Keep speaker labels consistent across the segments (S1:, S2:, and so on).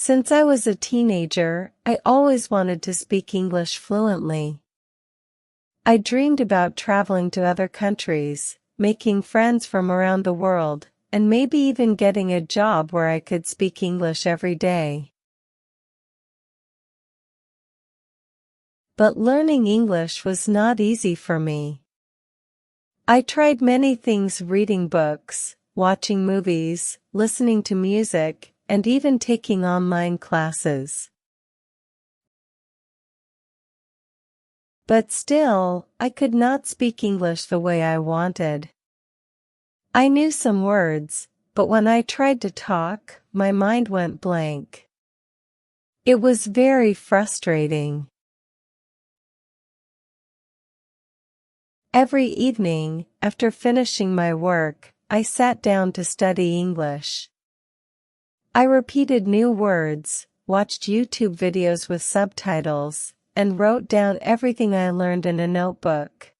S1: Since I was a teenager, I always wanted to speak English fluently. I dreamed about traveling to other countries, making friends from around the world, and maybe even getting a job where I could speak English every day. But learning English was not easy for me. I tried many things: reading books, watching movies, listening to music, and even taking online classes. But still, I could not speak English the way I wanted. I knew some words, but when I tried to talk, my mind went blank. It was very frustrating. Every evening, after finishing my work, I sat down to study English. I repeated new words, watched YouTube videos with subtitles, and wrote down everything I learned in a notebook.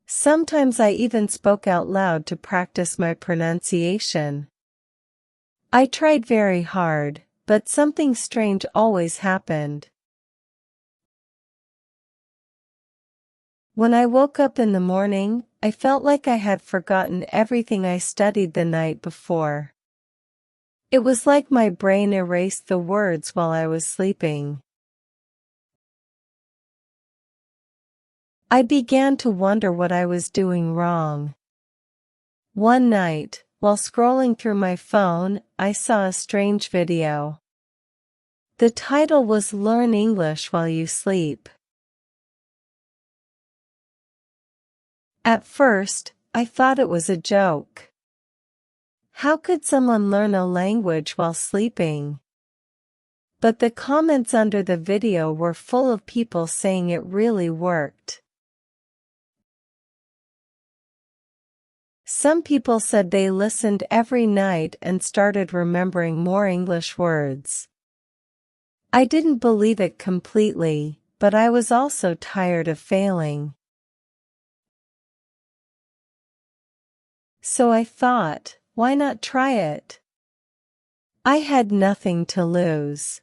S1: Sometimes I even spoke out loud to practice my pronunciation. I tried very hard, but something strange always happened. When I woke up in the morning, I felt like I had forgotten everything I studied the night before. It was like my brain erased the words while I was sleeping. I began to wonder what I was doing wrong. One night, while scrolling through my phone, I saw a strange video. The title was "Learn English While You Sleep." At first, I thought it was a joke. How could someone learn a language while sleeping? But the comments under the video were full of people saying it really worked. Some people said they listened every night and started remembering more English words. I didn't believe it completely, but I was also tired of failing. So I thought, why not try it? I had nothing to lose.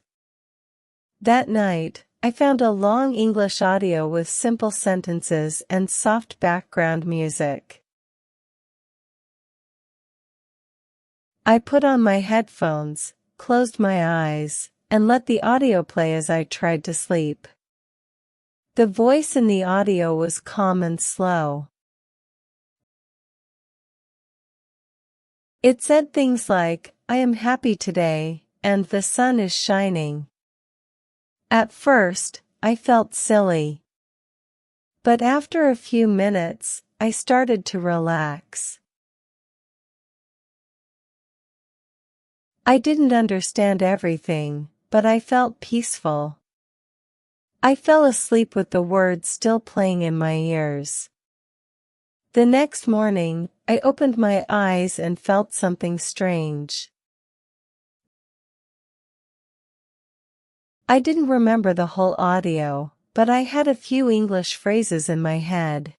S1: That night, I found a long English audio with simple sentences and soft background music. I put on my headphones, closed my eyes, and let the audio play as I tried to sleep. The voice in the audio was calm and slow. It said things like, "I am happy today," and "the sun is shining." At first, I felt silly. But after a few minutes, I started to relax. I didn't understand everything, but I felt peaceful. I fell asleep with the words still playing in my ears. The next morning, I opened my eyes and felt something strange. I didn't remember the whole audio, but I had a few English phrases in my head.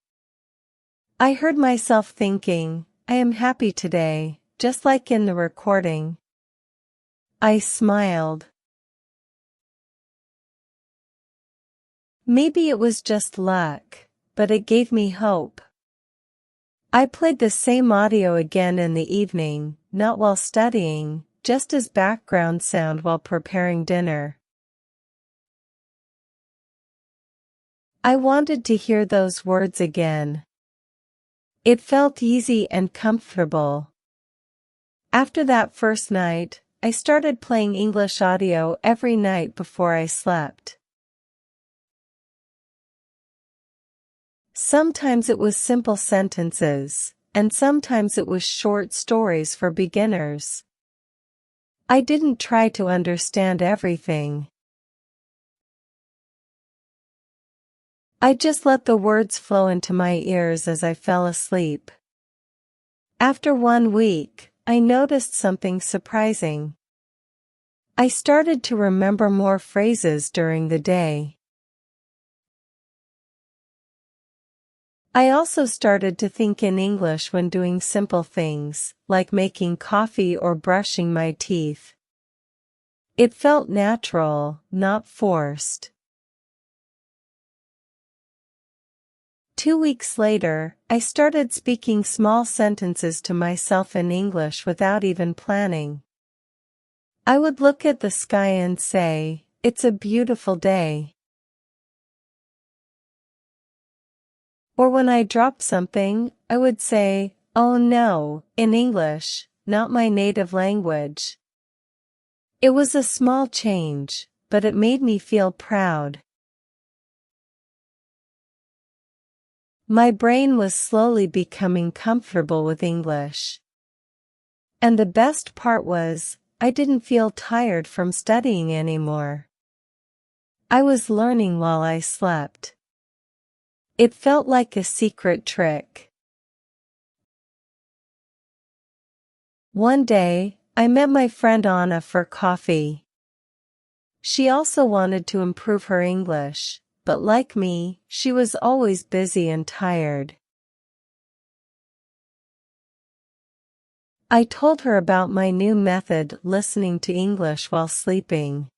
S1: I heard myself thinking, "I am happy today," just like in the recording. I smiled. Maybe it was just luck, but it gave me hope. I played the same audio again in the evening, not while studying, just as background sound while preparing dinner. I wanted to hear those words again. It felt easy and comfortable. After that first night, I started playing English audio every night before I slept. Sometimes it was simple sentences, and sometimes it was short stories for beginners. I didn't try to understand everything. I just let the words flow into my ears as I fell asleep. After 1 week, I noticed something surprising. I started to remember more phrases during the day. I also started to think in English when doing simple things, like making coffee or brushing my teeth. It felt natural, not forced. 2 weeks later, I started speaking small sentences to myself in English without even planning. I would look at the sky and say, "It's a beautiful day." Or when I dropped something, I would say, "Oh no," in English, not my native language. It was a small change, but it made me feel proud. My brain was slowly becoming comfortable with English. And the best part was, I didn't feel tired from studying anymore. I was learning while I slept. It felt like a secret trick. One day, I met my friend Anna for coffee. She also wanted to improve her English, but like me, she was always busy and tired. I told her about my new method, listening to English while sleeping.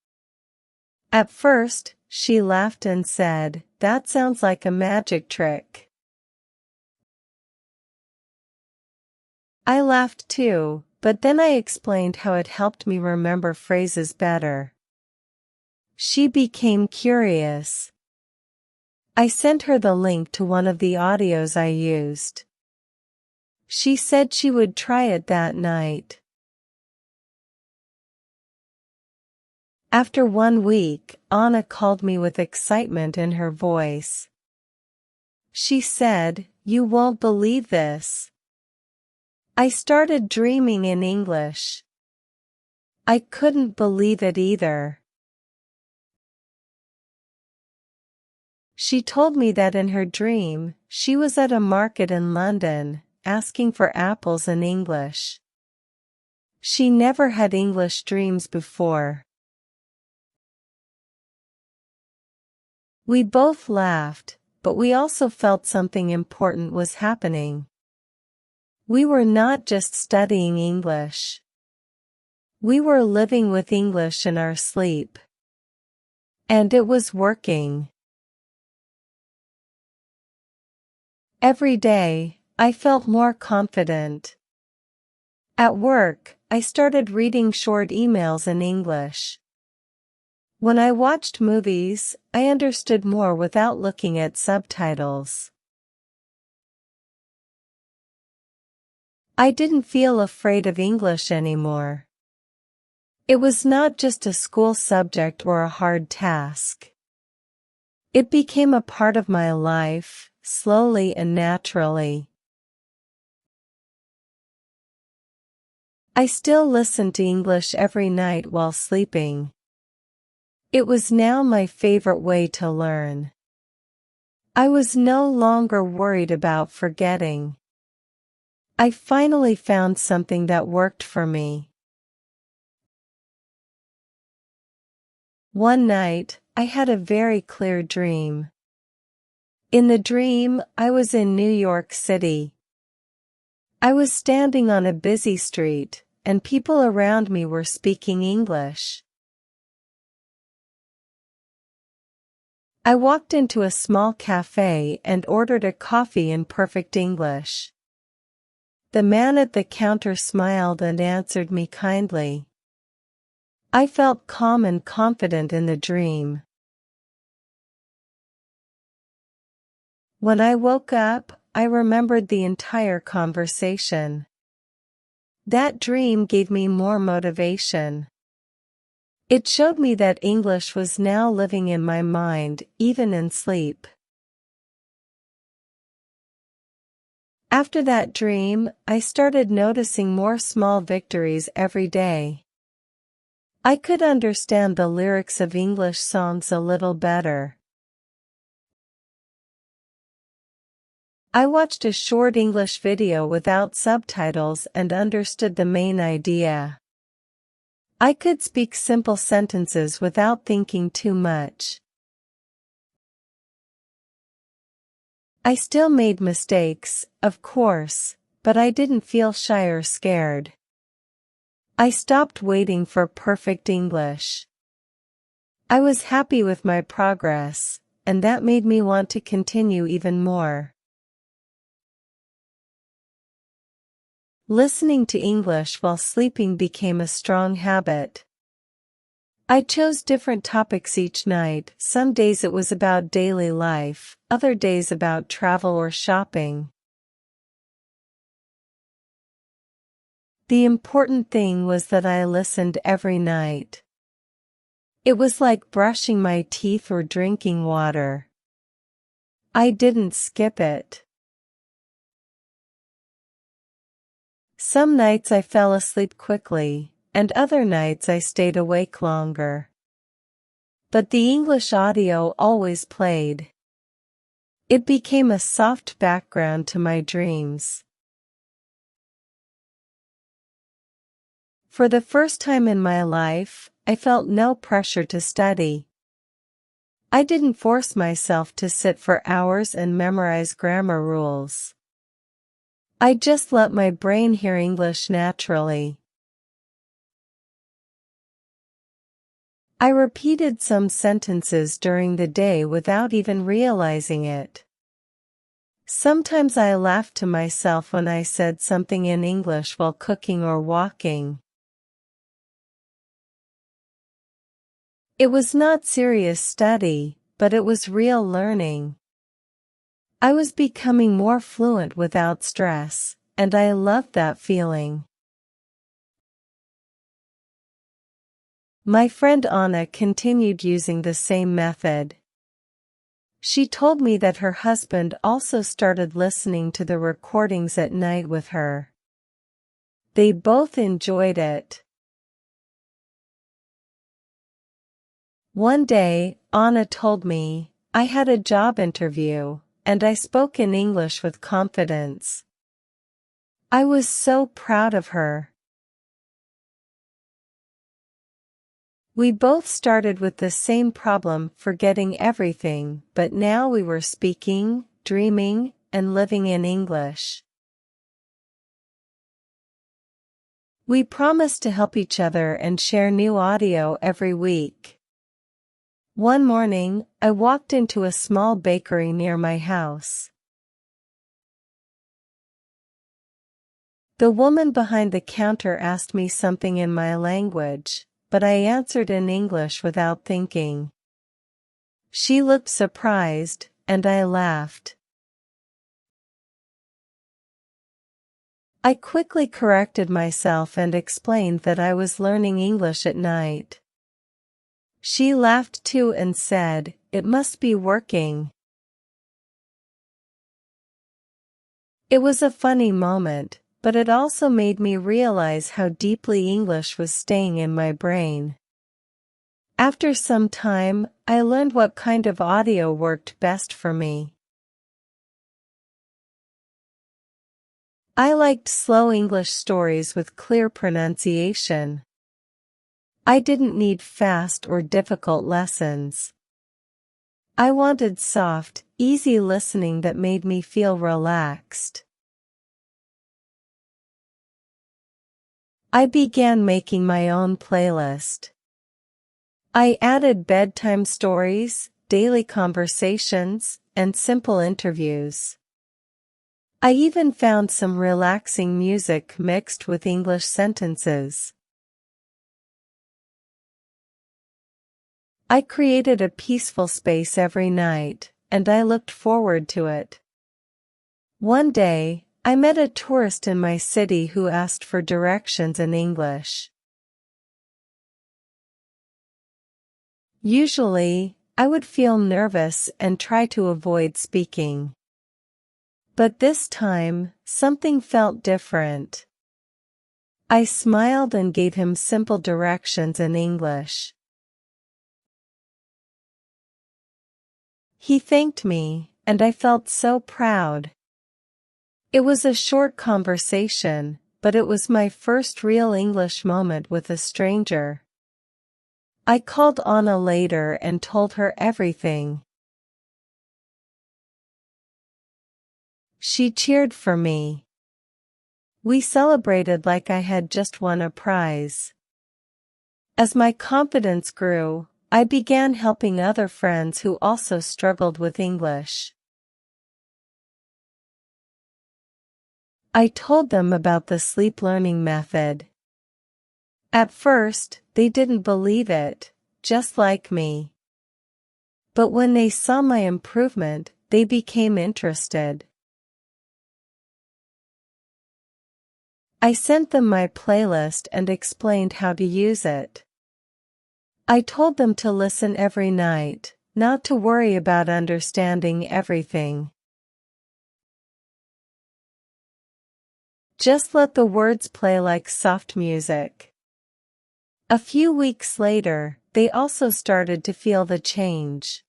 S1: At first, she laughed and said, "That sounds like a magic trick." I laughed too, but then I explained how it helped me remember phrases better. She became curious. I sent her the link to one of the audios I used. She said she would try it that night. After 1 week, Anna called me with excitement in her voice. She said, "You won't believe this. I started dreaming in English." I couldn't believe it either. She told me that in her dream, she was at a market in London, asking for apples in English. She never had English dreams before. We both laughed, but we also felt something important was happening. We were not just studying English. We were living with English in our sleep. And it was working. Every day, I felt more confident. At work, I started reading short emails in English. When I watched movies, I understood more without looking at subtitles. I didn't feel afraid of English anymore. It was not just a school subject or a hard task. It became a part of my life, slowly and naturally. I still listened to English every night while sleeping. It was now my favorite way to learn. I was no longer worried about forgetting. I finally found something that worked for me. One night, I had a very clear dream. In the dream, I was in New York City. I was standing on a busy street, and people around me were speaking English. I walked into a small cafe and ordered a coffee in perfect English. The man at the counter smiled and answered me kindly. I felt calm and confident in the dream. When I woke up, I remembered the entire conversation. That dream gave me more motivation. It showed me that English was now living in my mind, even in sleep. After that dream, I started noticing more small victories every day. I could understand the lyrics of English songs a little better. I watched a short English video without subtitles and understood the main idea. I could speak simple sentences without thinking too much. I still made mistakes, of course, but I didn't feel shy or scared. I stopped waiting for perfect English. I was happy with my progress, and that made me want to continue even more. Listening to English while sleeping became a strong habit. I chose different topics each night. Some days it was about daily life, other days about travel or shopping. The important thing was that I listened every night. It was like brushing my teeth or drinking water. I didn't skip it. Some nights I fell asleep quickly, and other nights I stayed awake longer. But the English audio always played. It became a soft background to my dreams. For the first time in my life, I felt no pressure to study. I didn't force myself to sit for hours and memorize grammar rules. I just let my brain hear English naturally. I repeated some sentences during the day without even realizing it. Sometimes I laughed to myself when I said something in English while cooking or walking. It was not serious study, but it was real learning. I was becoming more fluent without stress, and I loved that feeling. My friend Anna continued using the same method. She told me that her husband also started listening to the recordings at night with her. They both enjoyed it. One day, Anna told me, I had a job interview, and I spoke in English with confidence. I was so proud of her. We both started with the same problem, forgetting everything, but now we were speaking, dreaming, and living in English. We promised to help each other and share new audio every week. One morning, I walked into a small bakery near my house. The woman behind the counter asked me something in my language, but I answered in English without thinking. She looked surprised, and I laughed. I quickly corrected myself and explained that I was learning English at night. She laughed too and said, "It must be working." It was a funny moment, but it also made me realize how deeply English was staying in my brain. After some time, I learned what kind of audio worked best for me. I liked slow English stories with clear pronunciation. I didn't need fast or difficult lessons. I wanted soft, easy listening that made me feel relaxed. I began making my own playlist. I added bedtime stories, daily conversations, and simple interviews. I even found some relaxing music mixed with English sentences. I created a peaceful space every night, and I looked forward to it. One day, I met a tourist in my city who asked for directions in English. Usually, I would feel nervous and try to avoid speaking. But this time, something felt different. I smiled and gave him simple directions in English. He thanked me, and I felt so proud. It was a short conversation, but it was my first real English moment with a stranger. I called Anna later and told her everything. She cheered for me. We celebrated like I had just won a prize. As my confidence grew, I began helping other friends who also struggled with English. I told them about the sleep learning method. At first, they didn't believe it, just like me. But when they saw my improvement, they became interested. I sent them my playlist and explained how to use it. I told them to listen every night, not to worry about understanding everything. Just let the words play like soft music. A few weeks later, they also started to feel the change.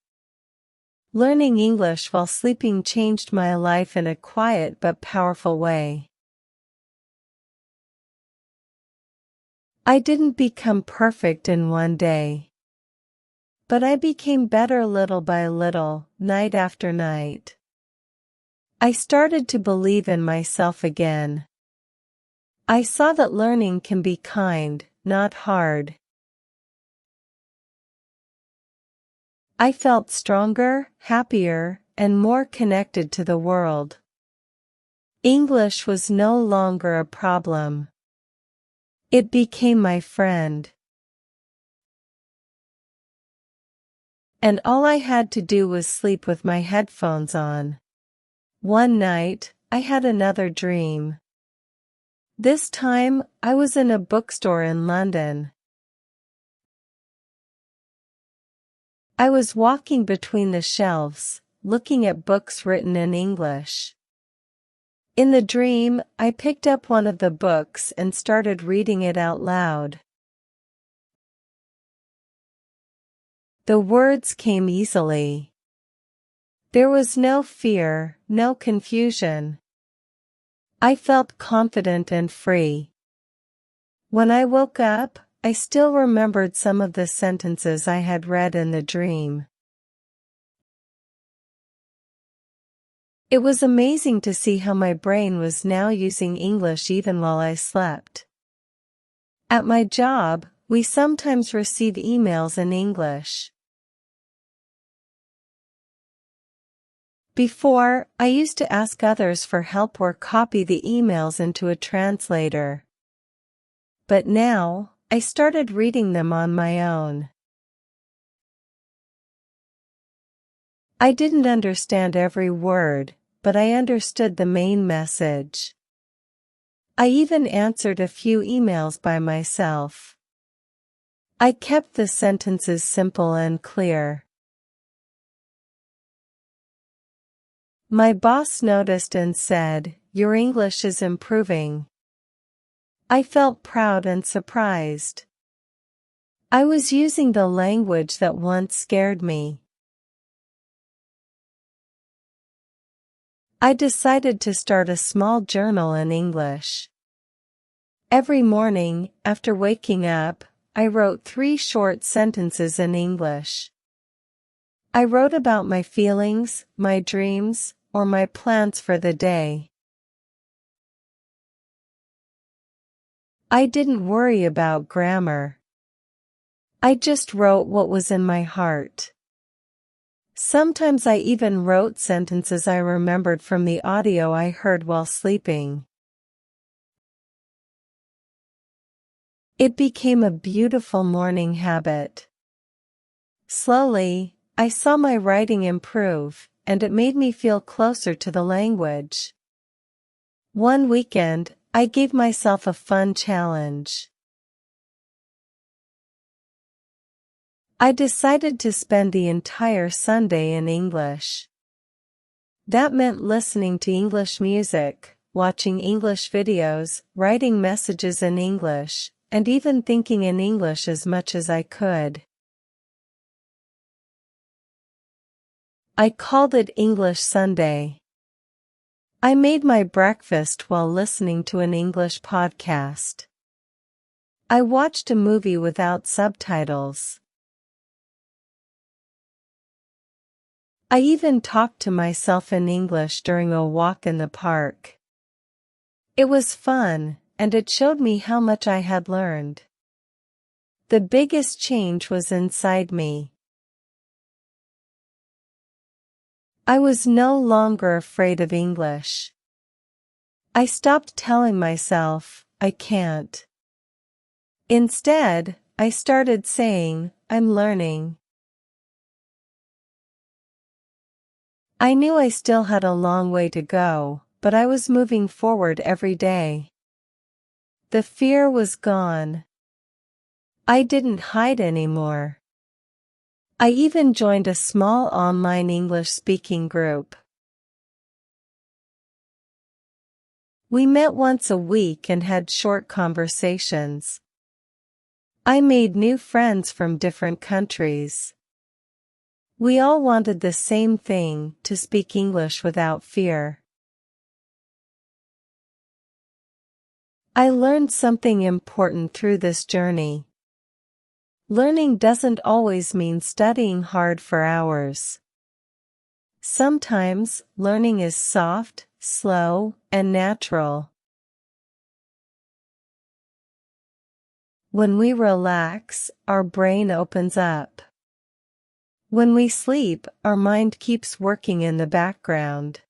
S1: Learning English while sleeping changed my life in a quiet but powerful way. I didn't become perfect in one day. But I became better little by little, night after night. I started to believe in myself again. I saw that learning can be kind, not hard. I felt stronger, happier, and more connected to the world. English was no longer a problem. It became my friend. And all I had to do was sleep with my headphones on. One night, I had another dream. This time, I was in a bookstore in London. I was walking between the shelves, looking at books written in English. In the dream, I picked up one of the books and started reading it out loud. The words came easily. There was no fear, no confusion. I felt confident and free. When I woke up, I still remembered some of the sentences I had read in the dream. It was amazing to see how my brain was now using English even while I slept. At my job, we sometimes receive emails in English. Before, I used to ask others for help or copy the emails into a translator. But now, I started reading them on my own. I didn't understand every word, but I understood the main message. I even answered a few emails by myself. I kept the sentences simple and clear. My boss noticed and said, "Your English is improving." I felt proud and surprised. I was using the language that once scared me. I decided to start a small journal in English. Every morning, after waking up, I wrote 3 short sentences in English. I wrote about my feelings, my dreams, or my plans for the day. I didn't worry about grammar. I just wrote what was in my heart. Sometimes I even wrote sentences I remembered from the audio I heard while sleeping. It became a beautiful morning habit. Slowly, I saw my writing improve, and it made me feel closer to the language. One weekend, I gave myself a fun challenge. I decided to spend the entire Sunday in English. That meant listening to English music, watching English videos, writing messages in English, and even thinking in English as much as I could. I called it English Sunday. I made my breakfast while listening to an English podcast. I watched a movie without subtitles. I even talked to myself in English during a walk in the park. It was fun, and it showed me how much I had learned. The biggest change was inside me. I was no longer afraid of English. I stopped telling myself, I can't. Instead, I started saying, I'm learning. I knew I still had a long way to go, but I was moving forward every day. The fear was gone. I didn't hide anymore. I even joined a small online English speaking group. We met once a week and had short conversations. I made new friends from different countries. We all wanted the same thing, to speak English without fear. I learned something important through this journey. Learning doesn't always mean studying hard for hours. Sometimes, learning is soft, slow, and natural. When we relax, our brain opens up. When we sleep, our mind keeps working in the background.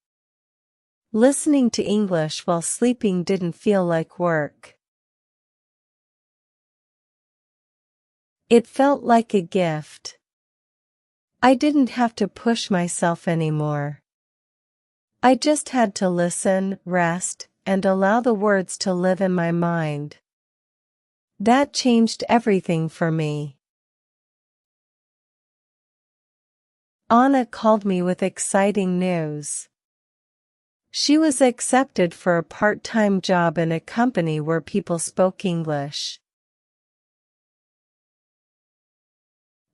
S1: Listening to English while sleeping didn't feel like work. It felt like a gift. I didn't have to push myself anymore. I just had to listen, rest, and allow the words to live in my mind. That changed everything for me. Anna called me with exciting news. She was accepted for a part-time job in a company where people spoke English.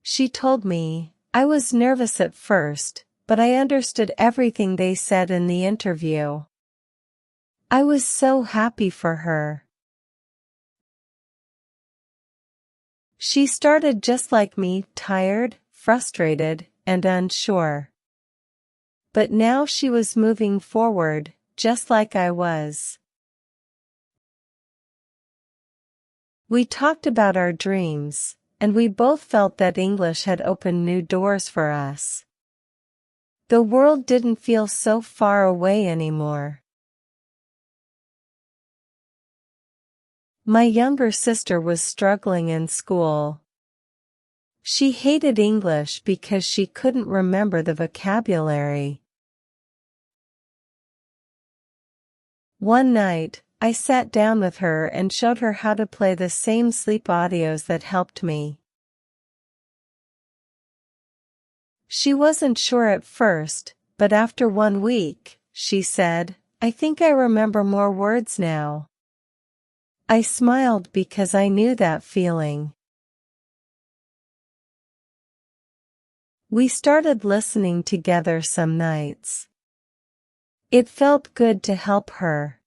S1: She told me, I was nervous at first, but I understood everything they said in the interview. I was so happy for her. She started just like me, tired, frustrated, and unsure. But now she was moving forward, just like I was. We talked about our dreams, and we both felt that English had opened new doors for us. The world didn't feel so far away anymore. My younger sister was struggling in school. She hated English because she couldn't remember the vocabulary. One night, I sat down with her and showed her how to play the same sleep audios that helped me. She wasn't sure at first, but after 1 week, she said, I think I remember more words now. I smiled because I knew that feeling. We started listening together some nights. It felt good to help her.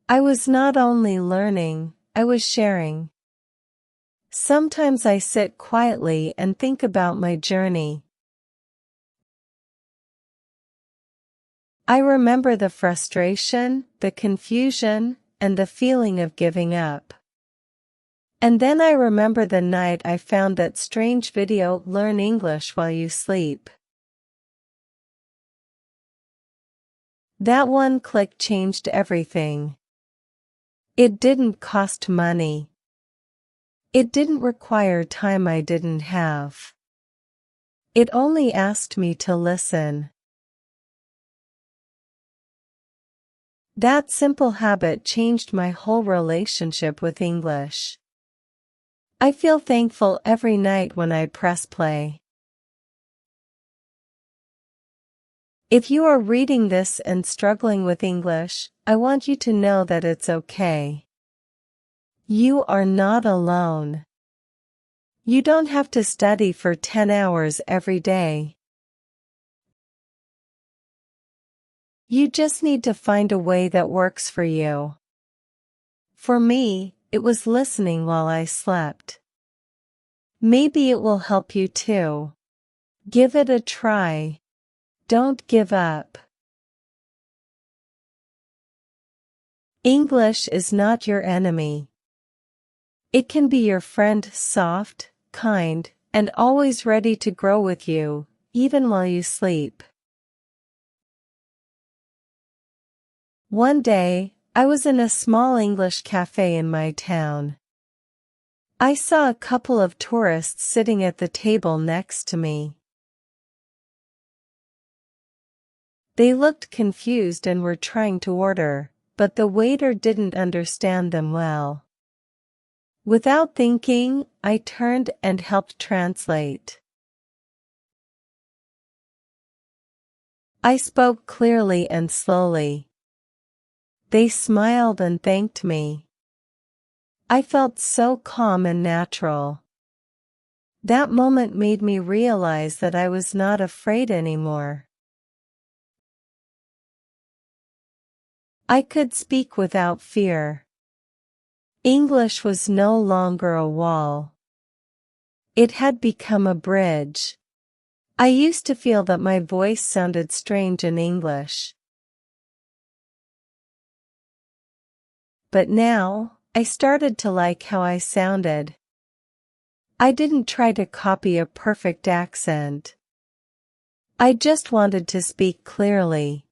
S1: I was not only learning, I was sharing. Sometimes I sit quietly and think about my journey. I remember the frustration, the confusion, and the feeling of giving up. And then I remember the night I found that strange video, Learn English While You Sleep. That one click changed everything. It didn't cost money. It didn't require time I didn't have. It only asked me to listen. That simple habit changed my whole relationship with English. I feel thankful every night when I press play. If you are reading this and struggling with English, I want you to know that it's okay. You are not alone. You don't have to study for 10 hours every day. You just need to find a way that works for you. For me, it was listening while I slept. Maybe it will help you too. Give it a try. Don't give up. English is not your enemy. It can be your friend, soft, kind, and always ready to grow with you, even while you sleep. One day, I was in a small English cafe in my town. I saw a couple of tourists sitting at the table next to me. They looked confused and were trying to order, but the waiter didn't understand them well. Without thinking, I turned and helped translate. I spoke clearly and slowly. They smiled and thanked me. I felt so calm and natural. That moment made me realize that I was not afraid anymore. I could speak without fear. English was no longer a wall. It had become a bridge. I used to feel that my voice sounded strange in English. But now, I started to like how I sounded. I didn't try to copy a perfect accent. I just wanted to speak clearly.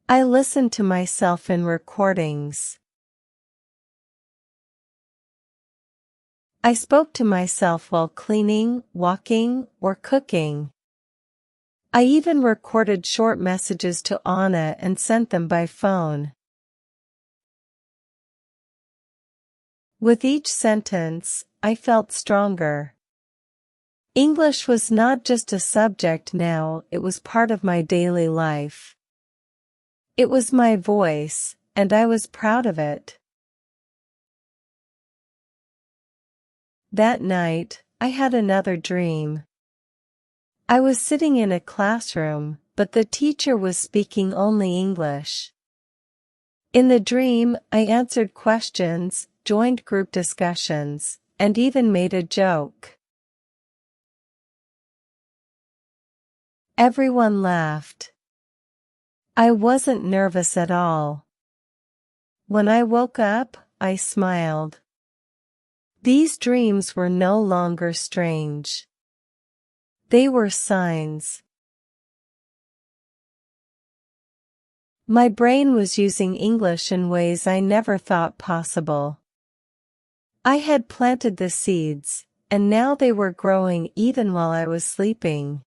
S1: I listened to myself in recordings. I spoke to myself while cleaning, walking, or cooking. I even recorded short messages to Anna and sent them by phone. With each sentence, I felt stronger. English was not just a subject now, it was part of my daily life. It was my voice, and I was proud of it. That night, I had another dream. I was sitting in a classroom, but the teacher was speaking only English. In the dream, I answered questions, joined group discussions, and even made a joke. Everyone laughed. I wasn't nervous at all. When I woke up, I smiled. These dreams were no longer strange. They were signs. My brain was using English in ways I never thought possible. I had planted the seeds, and now they were growing even while I was sleeping.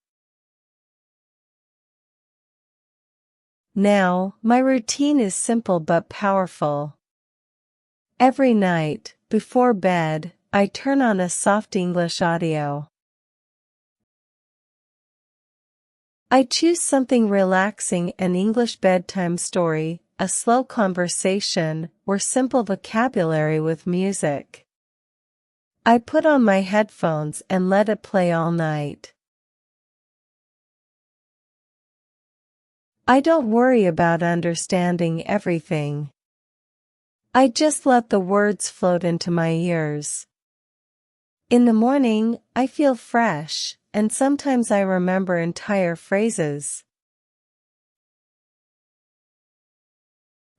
S1: Now, my routine is simple but powerful. Every night, before bed, I turn on a soft English audio. I choose something relaxing, an English bedtime story, a slow conversation, or simple vocabulary with music. I put on my headphones and let it play all night. I don't worry about understanding everything. I just let the words float into my ears. In the morning, I feel fresh, and sometimes I remember entire phrases.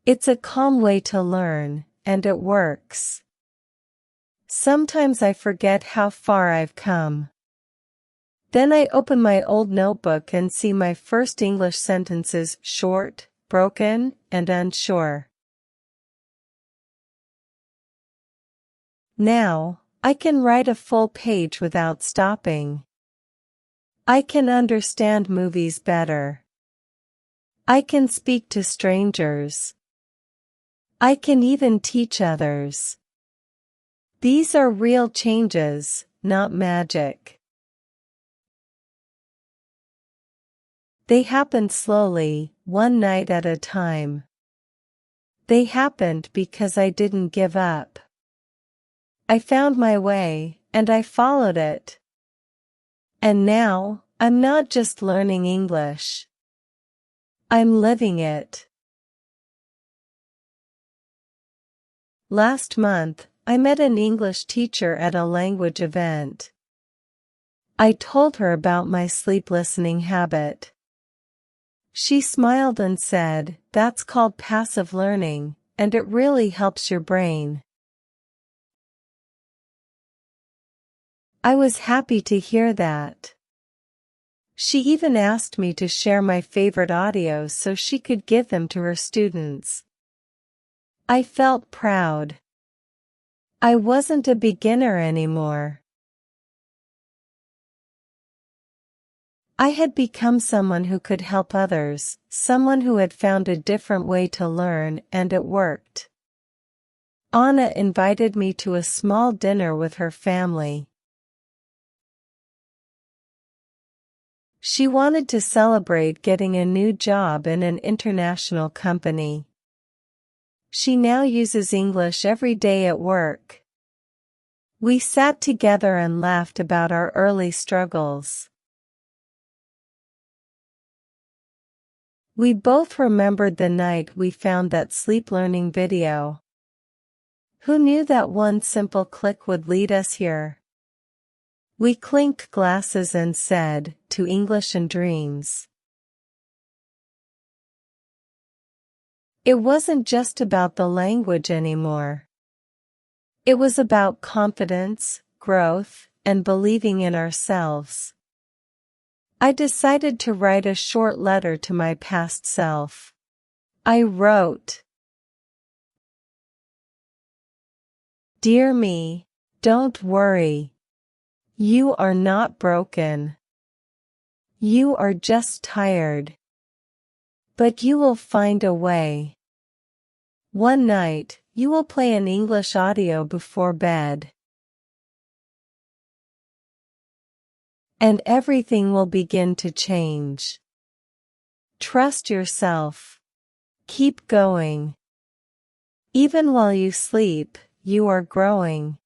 S1: It's a calm way to learn, and it works. Sometimes I forget how far I've come. Then I open my old notebook and see my first English sentences, short, broken, and unsure. Now, I can write a full page without stopping. I can understand movies better. I can speak to strangers. I can even teach others. These are real changes, not magic. They happened slowly, one night at a time. They happened because I didn't give up. I found my way, and I followed it. And now, I'm not just learning English. I'm living it. Last month, I met an English teacher at a language event. I told her about my sleep listening habit. She smiled and said, "That's called passive learning, and it really helps your brain." I was happy to hear that. She even asked me to share my favorite audios so she could give them to her students. I felt proud. I wasn't a beginner anymore. I had become someone who could help others, someone who had found a different way to learn, and it worked. Anna invited me to a small dinner with her family. She wanted to celebrate getting a new job in an international company. She now uses English every day at work. We sat together and laughed about our early struggles. We both remembered the night we found that sleep learning video. Who knew that one simple click would lead us here? We clinked glasses and said, "To English and dreams." It wasn't just about the language anymore. It was about confidence, growth, and believing in ourselves. I decided to write a short letter to my past self. I wrote, "Dear me, don't worry. You are not broken. You are just tired. But you will find a way. One night, you will play an English audio before bed. And everything will begin to change. Trust yourself. Keep going. Even while you sleep, you are growing.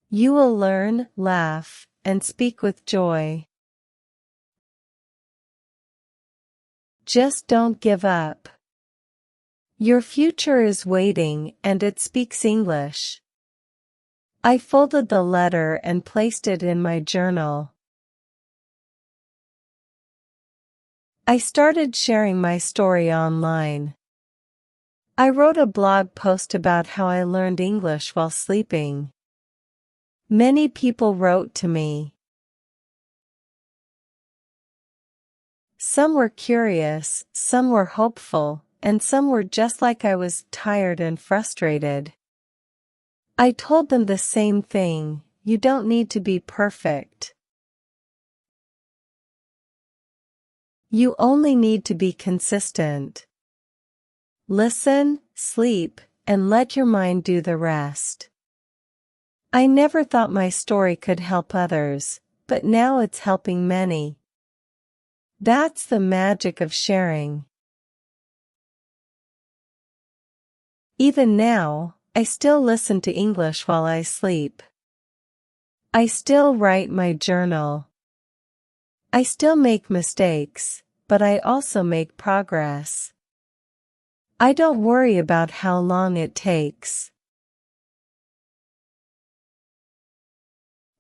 S1: You will learn, laugh, and speak with joy. Just don't give up. Your future is waiting, and it speaks English." I folded the letter and placed it in my journal. I started sharing my story online. I wrote a blog post about how I learned English while sleeping. Many people wrote to me. Some were curious, some were hopeful, and some were just like I was tired and frustrated. I told them the same thing: you don't need to be perfect. You only need to be consistent. Listen, sleep, and let your mind do the rest. I never thought my story could help others, but now it's helping many. That's the magic of sharing. Even now, I still listen to English while I sleep. I still write my journal. I still make mistakes, but I also make progress. I don't worry about how long it takes.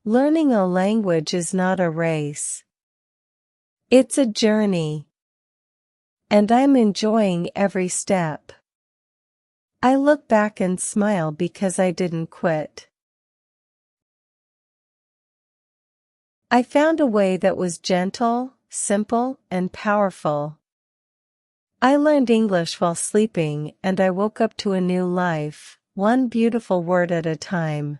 S1: Learning a language is not a race. It's a journey. And I'm enjoying every step. I look back and smile because I didn't quit. I found a way that was gentle, simple, and powerful. I learned English while sleeping, and I woke up to a new life, one beautiful word at a time.